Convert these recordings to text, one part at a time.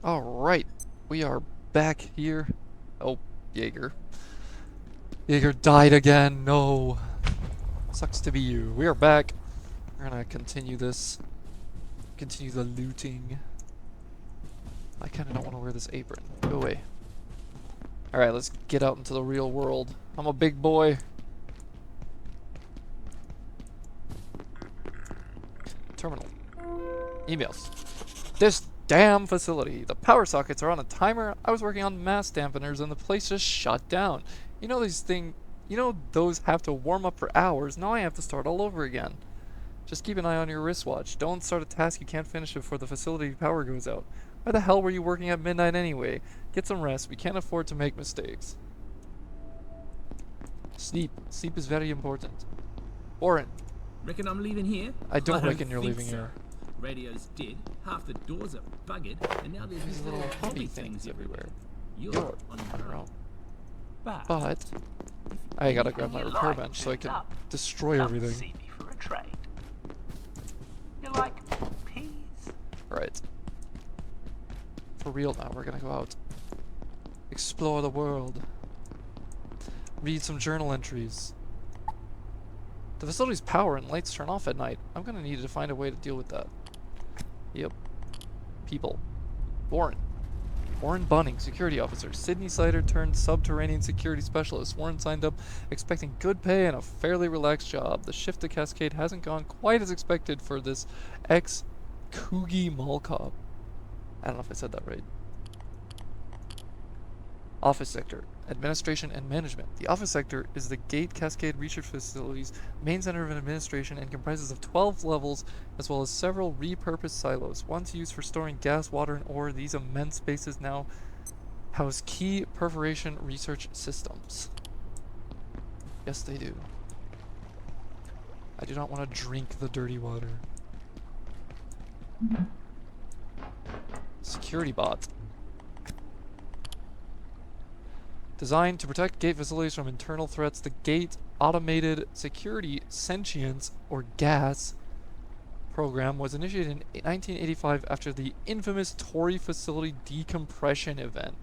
Alright, we are back here. Oh, Jaeger. Jaeger died again, no. Sucks to be you. We are back. We're gonna continue this. Continue the looting. I kinda don't want to wear this apron. Go away. Alright, let's get out into the real world. I'm a big boy. Terminal. Emails. This damn facility. The power sockets are on a timer. I was working on mass dampeners and the place just shut down. Those have to warm up for hours. Now I have to start all over again. Just keep an eye on your wristwatch. Don't start a task you can't finish before the facility power goes out. Why the hell were you working at midnight anyway? Get some rest. We can't afford to make mistakes. Sleep. Sleep is very important. Warren. Reckon I'm leaving here? I don't reckon you're leaving so. here. Radio's dead, half the doors are buggered, and now there's These little little hobby hobby things everywhere. You're on your own. But I gotta grab my repair bench so I can destroy everything. See me for a trade. You like peas? Right. For real now, we're gonna go out. Explore the world. Read some journal entries. The facility's power and lights turn off at night. I'm gonna need to find a way to deal with that. Yep. People. Warren. Warren Bunning, security officer. Sydney Sider turned subterranean security specialist. Warren signed up expecting good pay and a fairly relaxed job. The shift to Cascade hasn't gone quite as expected for this ex-Coogie Mall cop. I don't know if I said that right. Office sector. Administration and management. The office sector is the Gate Cascade Research Facility's main center of administration and comprises of 12 levels as well as several repurposed silos. Once used for storing gas, water, and ore, these immense spaces now house key perforation research systems. Yes, they do. I do not want to drink the dirty water. Security bot. Designed to protect gate facilities from internal threats, the Gate Automated Security Sentience, or GAS, program was initiated in 1985 after the infamous Tory facility decompression event.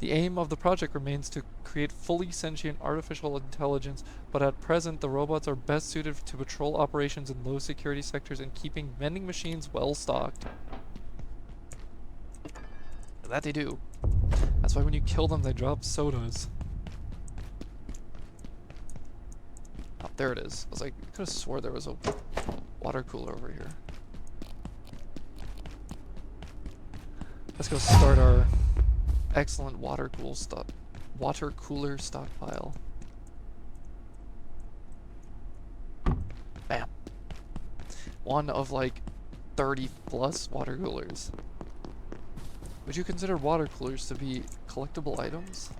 The aim of the project remains to create fully sentient artificial intelligence, but at present the robots are best suited to patrol operations in low security sectors and keeping vending machines well stocked. That they do. That's why when you kill them, they drop sodas. Oh, there it is. I was like, I could have swore there was a water cooler over here. Let's go start our excellent water cooler stockpile. Bam. One of like 30 plus water coolers. Would you consider water coolers to be collectible items?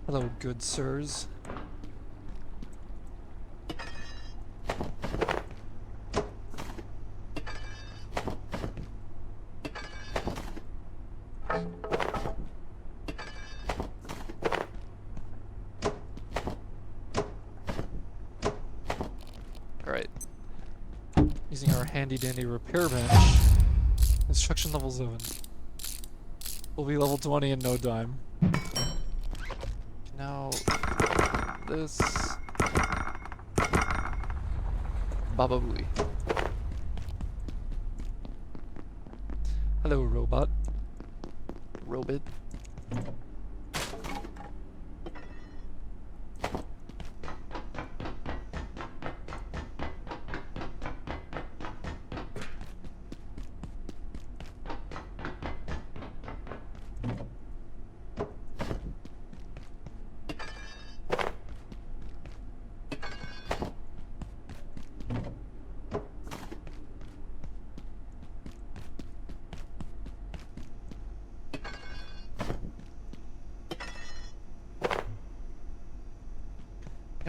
Hello, good sirs. Alright. Using our handy dandy repair bench. Instruction level 7. We'll be level 20 in no time. Now, this. Baba Booey. Hello, robot. Robot.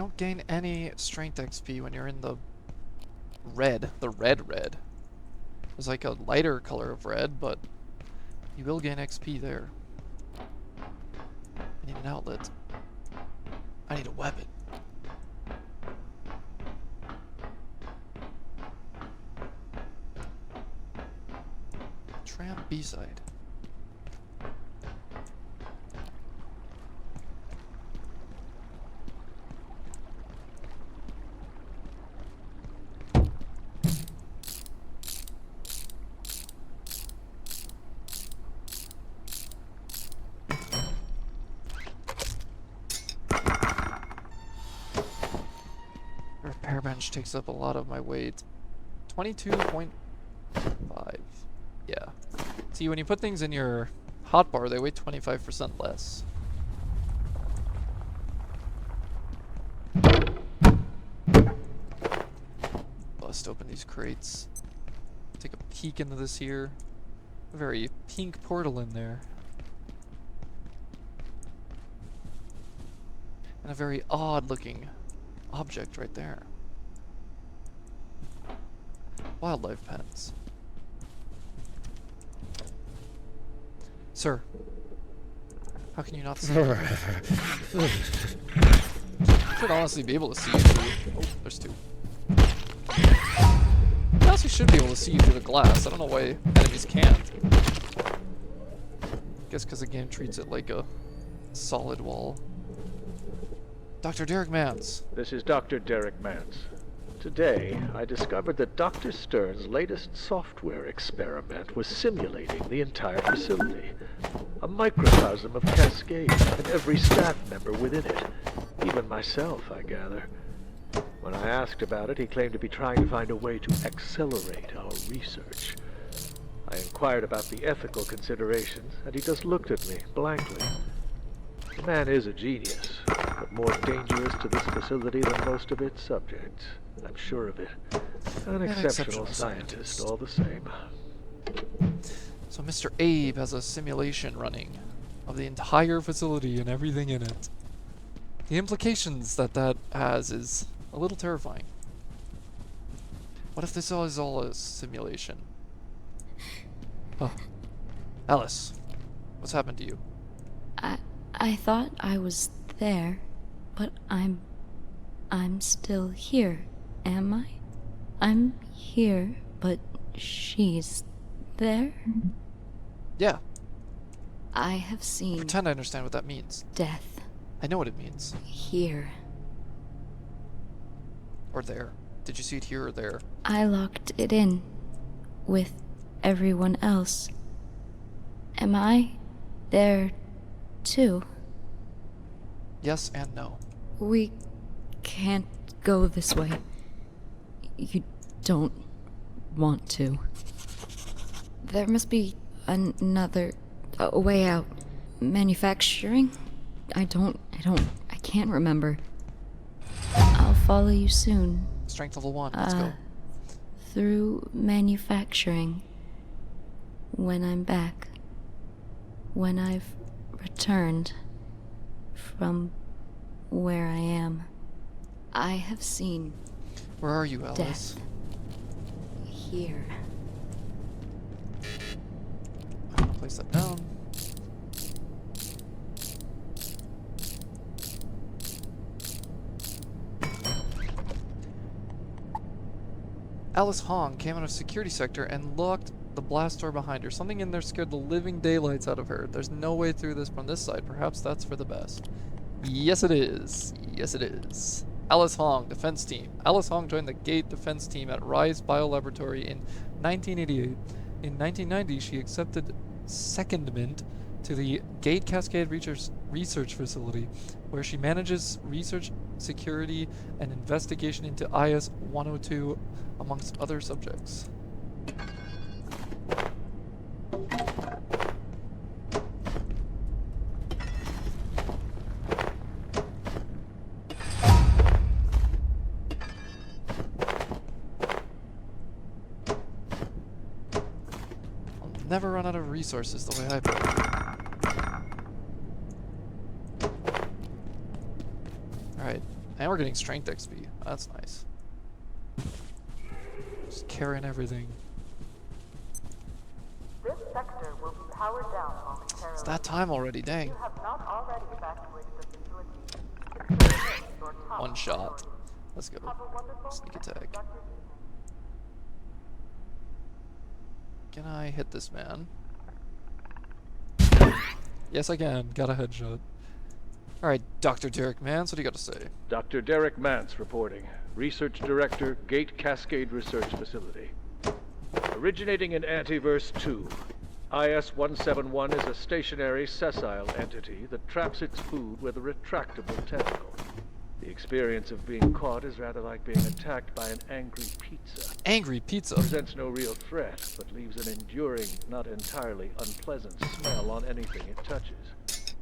don't gain any strength XP when you're in the red. The red. There's like a lighter color of red, but you will gain XP there. I need an outlet. I need a weapon. Tram B-side. The repair bench takes up a lot of my weight. 22.5. Yeah. See, when you put things in your hotbar, they weigh 25% less. Bust open these crates. Take a peek into this here. A very pink portal in there. And a very odd looking object right there. Wildlife pens. Sir, how can you not see? You should honestly be able to see you through. Oh, there's two. I honestly should be able to see you through the glass. I don't know why enemies can't. Guess because the game treats it like a solid wall. Dr. Derek Mance. This is Dr. Derek Mance. Today, I discovered that Dr. Stern's latest software experiment was simulating the entire facility. A microcosm of Cascade, and every staff member within it. Even myself, I gather. When I asked about it, he claimed to be trying to find a way to accelerate our research. I inquired about the ethical considerations, and he just looked at me blankly. The man is a genius, but more dangerous to this facility than most of its subjects. I'm sure of it. An exceptional scientist, all the same. So Mr. Abe has a simulation running of the entire facility and everything in it. The implications that has is a little terrifying. What if this is all a simulation? Oh. Alice, what's happened to you? I thought I was there, but I'm still here, am I? I'm here, but she's there? Yeah. I have seen Pretend I understand what that means. death I know what it means. here. Or there. Did you see it here or there? I locked it in with everyone else. Am I there too? Yes and no. We can't go this way. You don't want to. There must be another a way out. Manufacturing? I can't remember. I'll follow you soon. Strength level 1, let's go. Through manufacturing. When I'm back. When I've returned from where I am. I have seen Where are you, Alice? death here. I'm gonna place that down. Alice Hong came out of security sector and locked the blast door behind her. Something in there scared the living daylights out of her. There's no way through this from this side. Perhaps that's for the best. Yes, it is. Yes, it is. Alice Hong, defense team. Alice Hong joined the Gate defense team at Rise Biolaboratory in 1988. In 1990, she accepted secondment to the Gate Cascade Research Facility, where she manages research, security, and investigation into IS-102, amongst other subjects. I'll never run out of resources the way I put it. Alright, and we're we're getting strength XP. That's nice. Just carrying everything. This sector will be powered down momentarily. It's that time already, dang. You have not already evacuated the facility. Consider this your top One shot. priority. Let's go. Have a wonderful Sneak and attack. productive evening. Can I hit this man? Yes, I can. Got a headshot. Alright, Dr. Derek Mans, what do you got to say? Dr. Derek Mance reporting. Research Director, Gate Cascade Research Facility. Originating in Antiverse 2, IS-171 is a stationary, sessile entity that traps its food with a retractable tentacle. The experience of being caught is rather like being attacked by an angry pizza. Angry pizza. Presents no real threat, but leaves an enduring, not entirely unpleasant smell on anything it touches.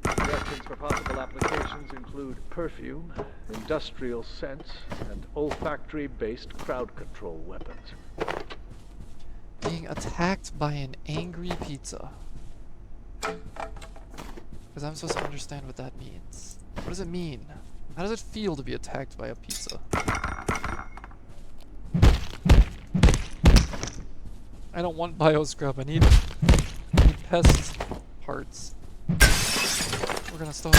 Suggestions for possible applications include perfume, industrial scents, and olfactory-based crowd control weapons. Being attacked by an angry pizza. Because I'm supposed to understand what that means. What does it mean? How does it feel to be attacked by a pizza? I don't want bioscrub. I need pest parts. We're gonna start.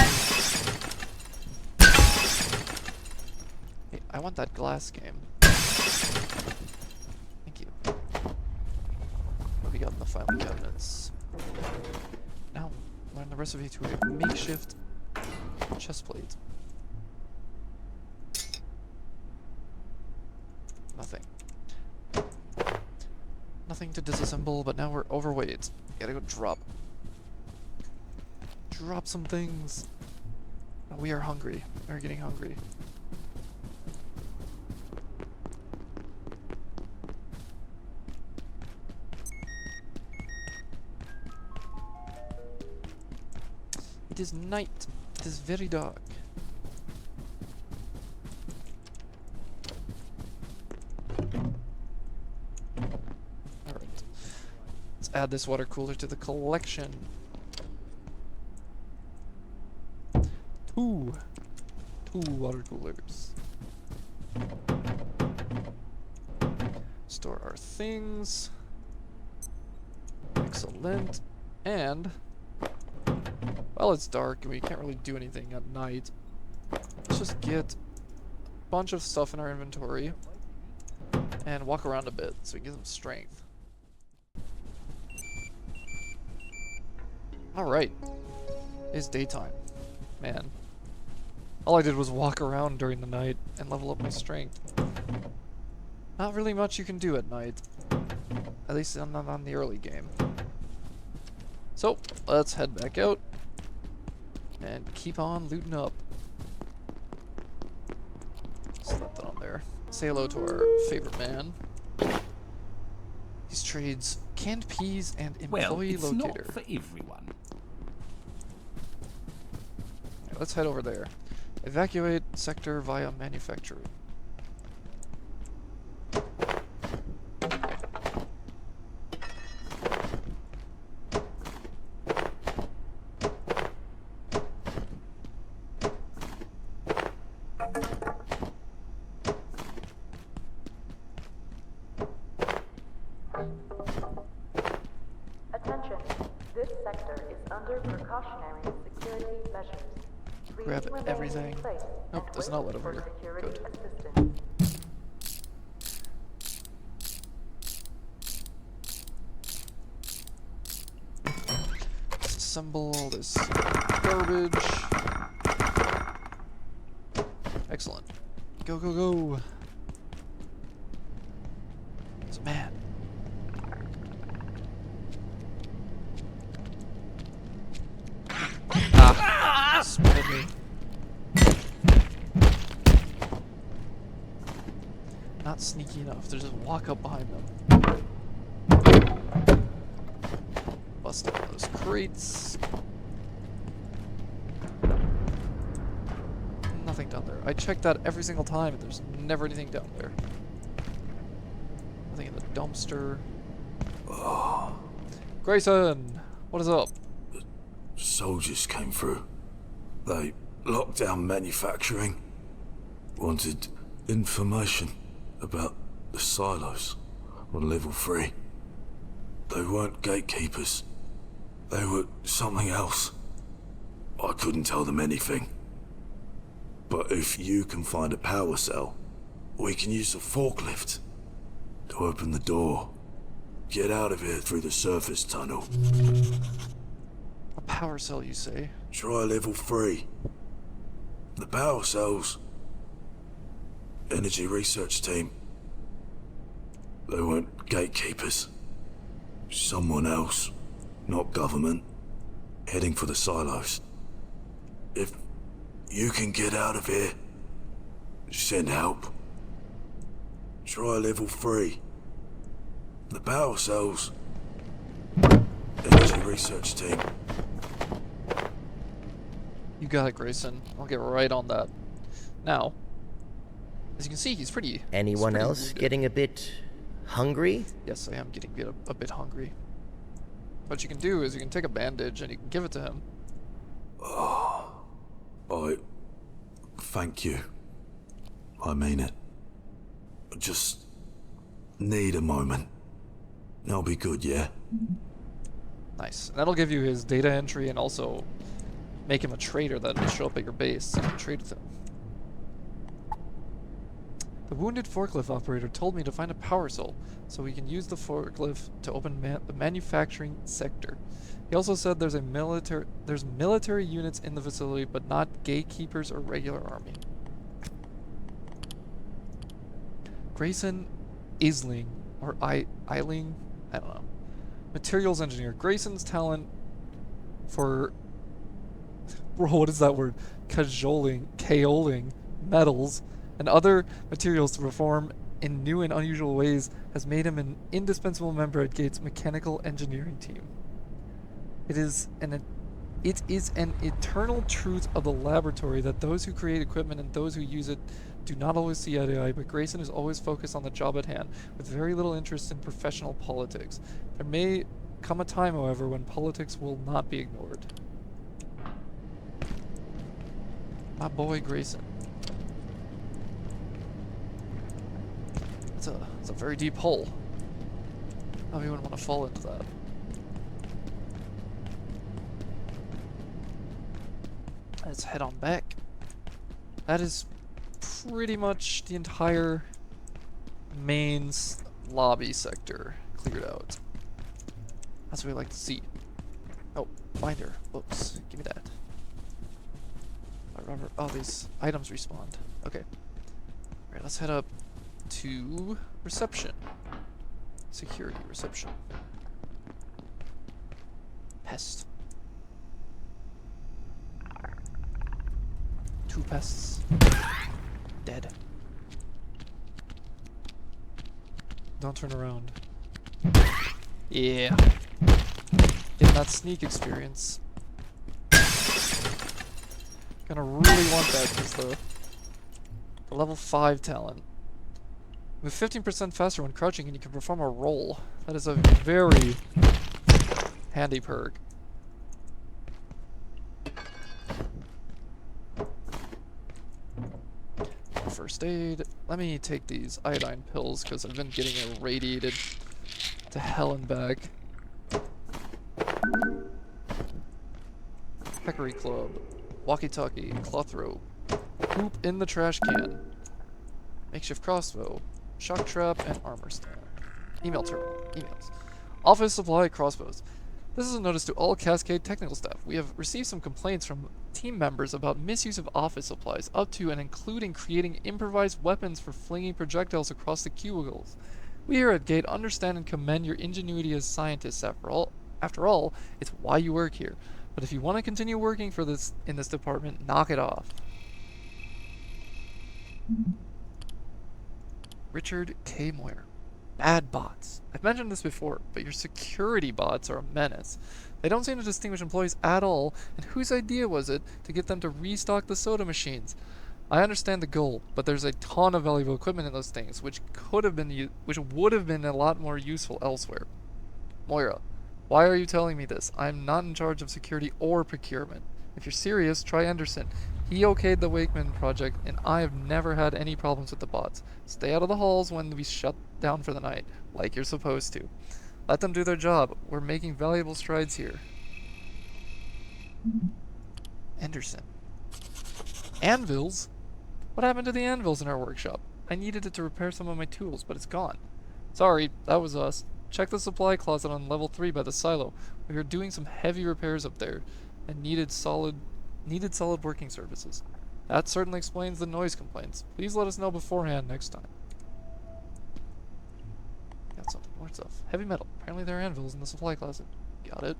Hey, I want that glass game. Thank you. What have we got in the filing cabinets? Now, learn the recipe to a makeshift chest plate. Nothing. Nothing to disassemble, but now we're overweight. Gotta go drop. Drop some things. Oh, we are hungry. We're getting hungry. It is night. It is very dark. Alright. Let's add this water cooler to the collection. Two water coolers. Store our things. Excellent. And well, it's dark and we can't really do anything at night. Let's just get a bunch of stuff in our inventory and walk around a bit so we can get some strength. Alright. It's daytime. Man. All I did was walk around during the night and level up my strength. Not really much you can do at night. At least not on the early game. So, let's head back out and keep on looting up. Slap that on there. Say hello to our favorite man. These trades canned peas and Well, employee it's locator. not for everyone. Okay, let's head over there. Evacuate sector via manufacturing. Attention, this sector is under precautionary security measures. Please Grab remain everything. in place Nope, and there's an wait outlet over for here. security Good. assistance. Disassemble all this garbage. Excellent. Go, go, go. It's a man. Ah! Spotted me. Not sneaky enough. There's just walk up behind them. Bust out those crates. Nothing down there. I check that every single time and there's never anything down there. Nothing in the dumpster. Grayson! What is up? Soldiers came through. They locked down manufacturing. wanted information about the silos on level 3. They weren't gatekeepers. They were something else. I couldn't tell them anything. But if you can find a power cell, we can use the forklift to open the door. Get out of here through the surface tunnel. A power cell, you say? Try level 3. The power cells. Energy research team. They weren't gatekeepers. Someone else, not government, heading for the silos. If you can get out of here, send help. Try level 3. The power cells. Energy research team. You got it, Grayson. I'll get right on that. Now, as you can see, he's pretty... Anyone else wounded. getting a bit hungry? Yes, I am getting a bit hungry. What you can do is you can take a bandage and you can give it to him. I thank you. I mean it. I just need a moment. I'll be good, yeah? Nice. And that'll give you his data entry and also make him a trader that will show up at your base so you can trade with him. The wounded forklift operator told me to find a power cell so we can use the forklift to open the manufacturing sector. He also said there's military units in the facility, but not gatekeepers or regular army. Grayson Isling, or Eiling, I don't know. Materials engineer. Grayson's talent for, bro, what is that word? Kaoling metals and other materials to perform in new and unusual ways has made him an indispensable member at Gates' mechanical engineering team. It is an eternal truth of the laboratory that those who create equipment and those who use it do not always see eye to eye, but Grayson is always focused on the job at hand, with very little interest in professional politics. There may come a time, however, when politics will not be ignored. My boy Grayson. It's a very deep hole. I wouldn't want to fall into that. Let's head on back. That is pretty much the entire mains lobby sector cleared out. That's what we like to see. Oh, binder. Books. Give me that. Rubber. Oh, these items respawned. Okay. Alright, let's head up to reception. Security reception. Pest. 2 pests. Dead. Don't turn around. Yeah. Getting that sneak experience. Gonna really want that because the level 5 talent. Move 15% faster when crouching and you can perform a roll. That is a very handy perk. First aid. Let me take these iodine pills because I've been getting irradiated to hell and back. Peccary Club. Walkie-talkie. Cloth rope. Poop in the trash can. Makeshift crossbow. Shock trap and armor stand. Email terminal. Emails. Office supply crossbows. This is a notice to all Cascade technical staff. We have received some complaints from team members about misuse of office supplies, up to and including creating improvised weapons for flinging projectiles across the cubicles. We here at Gate understand and commend your ingenuity as scientists. After all, it's why you work here. But if you want to continue working for this in this department, knock it off. Richard K. Moyer. Bad bots. I've mentioned this before, but your security bots are a menace. They don't seem to distinguish employees at all, and whose idea was it to get them to restock the soda machines? I understand the goal, but there's a ton of valuable equipment in those things, which would have been a lot more useful elsewhere. Moira, why are you telling me this? I'm not in charge of security or procurement. If you're serious, try Anderson. He okayed the Wakeman project, and I have never had any problems with the bots. Stay out of the halls when we shut down for the night, like you're supposed to. Let them do their job. We're making valuable strides here. Anderson. Anvils? What happened to the anvils in our workshop? I needed it to repair some of my tools, but it's gone. Sorry, that was us. Check the supply closet on level 3 by the silo. We were doing some heavy repairs up there and needed solid working surfaces. That certainly explains the noise complaints. Please let us know beforehand next time. Got some more stuff. Heavy metal. Apparently there are anvils in the supply closet. Got it.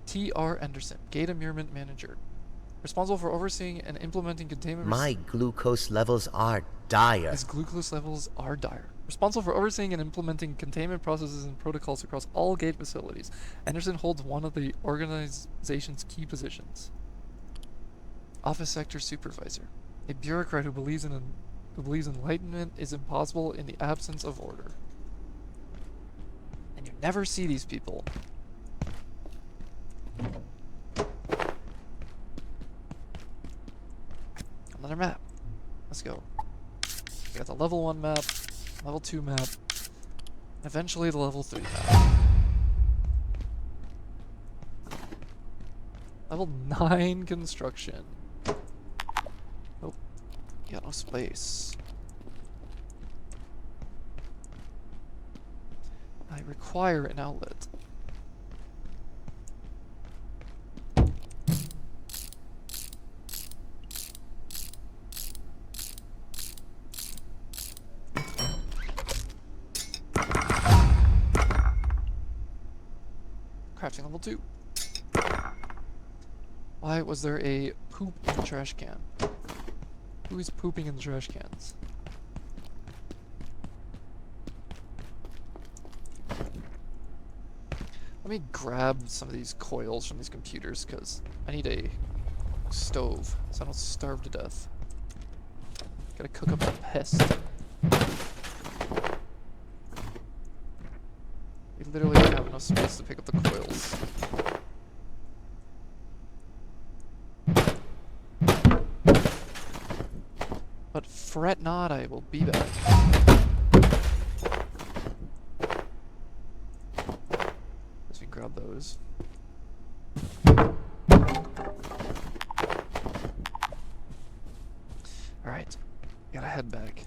T.R. Anderson, Gate Immurement Manager. Responsible for overseeing and implementing containment... My glucose levels are dire. His glucose levels are dire. Responsible for overseeing and implementing containment processes and protocols across all gate facilities. Anderson holds one of the organization's key positions. Office Sector Supervisor. A bureaucrat who believes enlightenment is impossible in the absence of order. And you never see these people. Another map. Let's go. We got the level 1 map, level 2 map, and eventually the level 3 map. Level 9 construction. Oh, got no space. I require an outlet. Crafting level 2. Why was there a poop in the trash can? Who is pooping in the trash cans? Let me grab some of these coils from these computers, because I need a stove, so I don't starve to death. Gotta cook up a pest. We literally don't have enough space to pick up the coils. But fret not, I will be back. Let's grab those. Alright, gotta head back.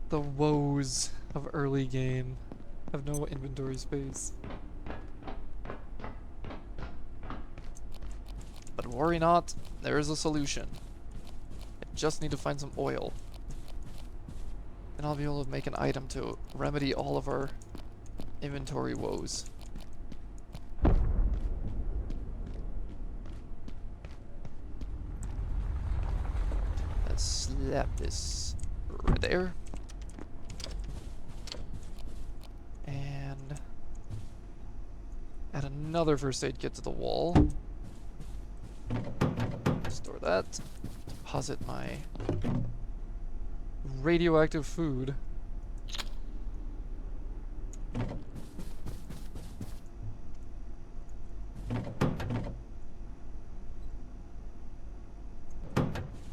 The woes of early game. Have no inventory space. But worry not, there is a solution. I just need to find some oil. Then I'll be able to make an item to remedy all of our inventory woes. Let's slap this right there. And add another first aid kit to the wall. Store that. Deposit my radioactive food.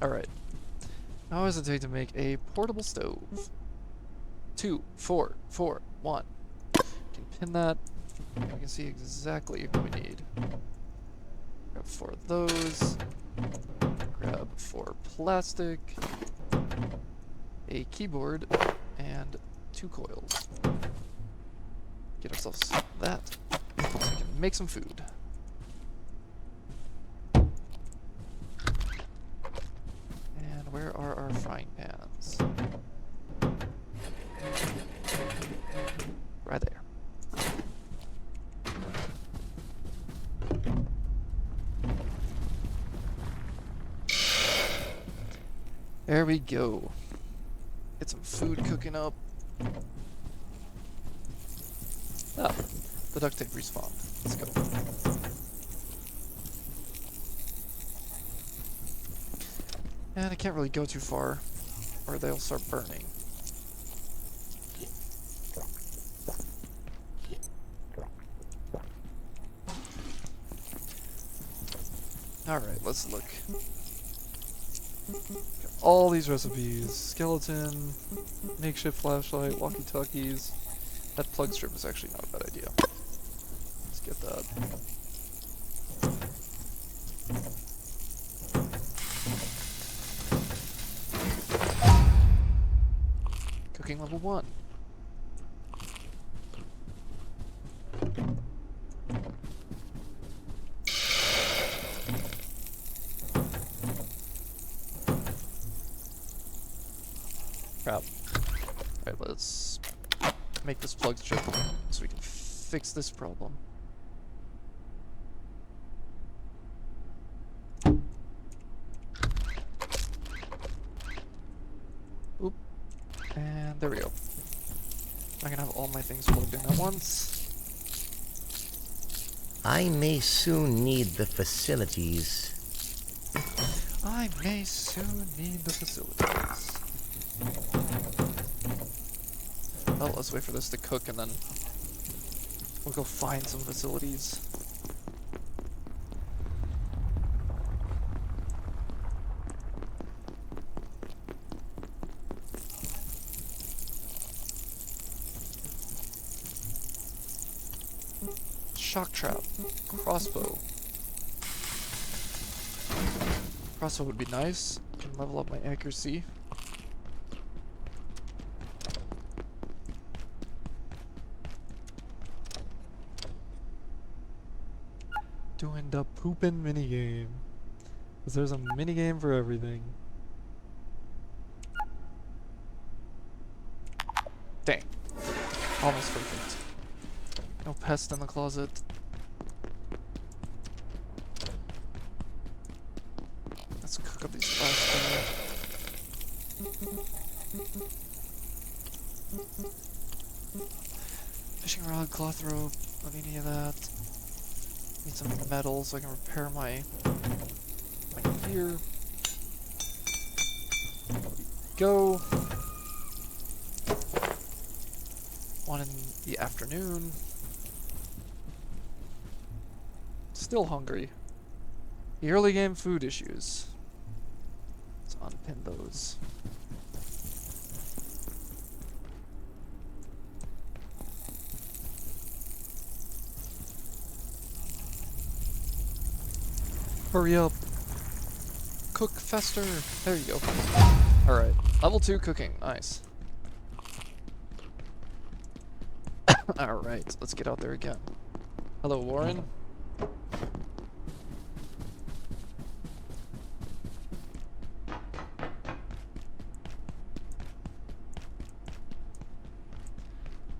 Alright. How does it take to make a portable stove? 2, 4, 4, 1. Can pin that. And we can see exactly what we need. Grab 4 of those. Grab 4 plastic. A keyboard. And 2 coils. Get ourselves that. So we can make some food. And where are our frying pans? Right there. There we go. Get some food cooking up. Ah, the duct tape respawned. Let's go. And I can't really go too far, or they'll start burning. Alright, let's look. Got all these recipes. Skeleton, makeshift flashlight, walkie-talkies. That plug strip is actually not a bad idea. Let's get that. Cooking level 1. Crap. Alright, let's make this plug strip so we can fix this problem. Oop. And there we go. I can have all my things plugged in at once. I may soon need the facilities. I may soon need the facilities. Well, let's wait for this to cook and then we'll go find some facilities. Shock trap, crossbow. Crossbow would be nice. Can level up my accuracy. Doing the poopin' minigame. Cause there's a minigame for everything. Dang. Almost perfect. No pest in the closet. Let's cook up these last fishing rod, cloth rope, don't need any of that. Need some metal so I can repair my gear. There we go. One in the afternoon. Still hungry. The early game food issues. Let's unpin those. Hurry up. Cook faster. There you go. Alright. Level 2 cooking. Nice. Alright. Let's get out there again. Hello, Warren.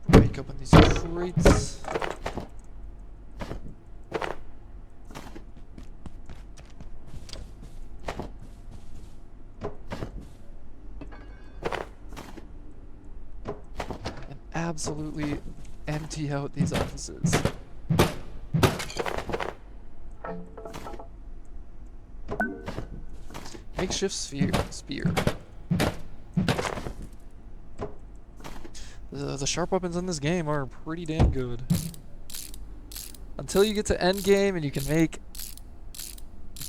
Break open these crates. Absolutely empty out these offices. Makeshift spear. The sharp weapons in this game are pretty damn good. Until you get to end game and you can make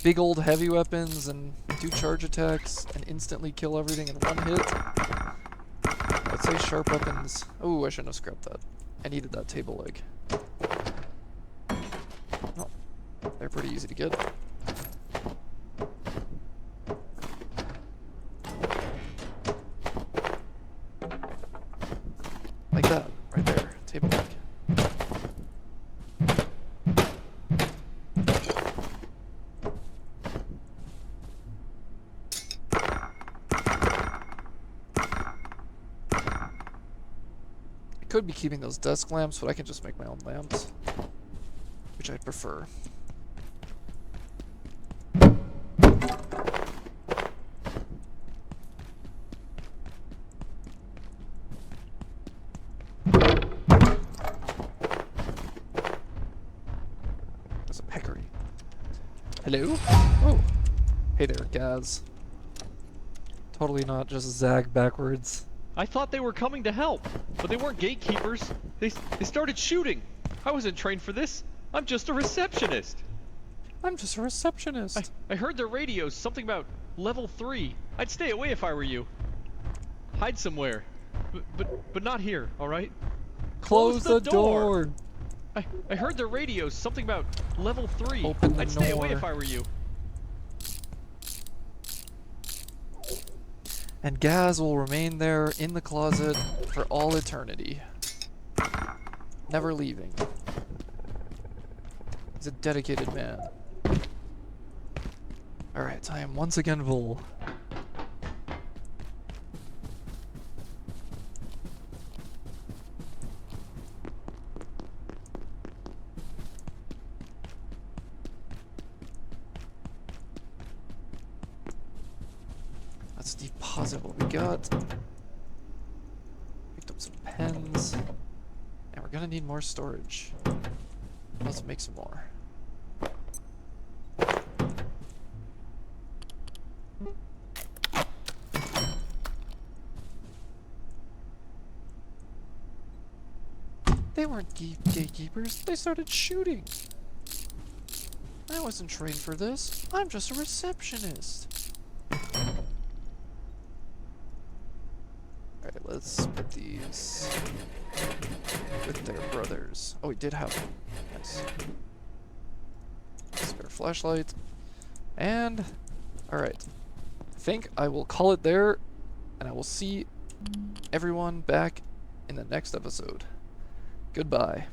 big old heavy weapons and do charge attacks and instantly kill everything in one hit. I'd say sharp weapons. Oh, I shouldn't have scrapped that. I needed that table leg. Oh, they're pretty easy to get. Like that, right there. Table leg. Could be keeping those desk lamps, but I can just make my own lamps, which I'd prefer. There's a peccary. Hello? Oh. Hey there, Gaz. Totally not just zag backwards. I thought they were coming to help, but they weren't gatekeepers. They started shooting. I wasn't trained for this. I'm just a receptionist. I'm just a receptionist. I heard the radio's something about level 3. I'd stay away if I were you. Hide somewhere. But not here, alright? Close the door. I heard the radio's something about level 3. Open the I'd stay away door. if I were you. And Gaz will remain there in the closet for all eternity. Never leaving. He's a dedicated man. Alright, I am once again full. Let's deposit what we got. Picked up some pens. And we're gonna need more storage. Let's make some more. They weren't gatekeepers. They started shooting. I wasn't trained for this. I'm just a receptionist. Alright, let's put these with their brothers. Oh, we did have one. Nice. Spare flashlight. And, alright. I think I will call it there, and I will see everyone back in the next episode. Goodbye.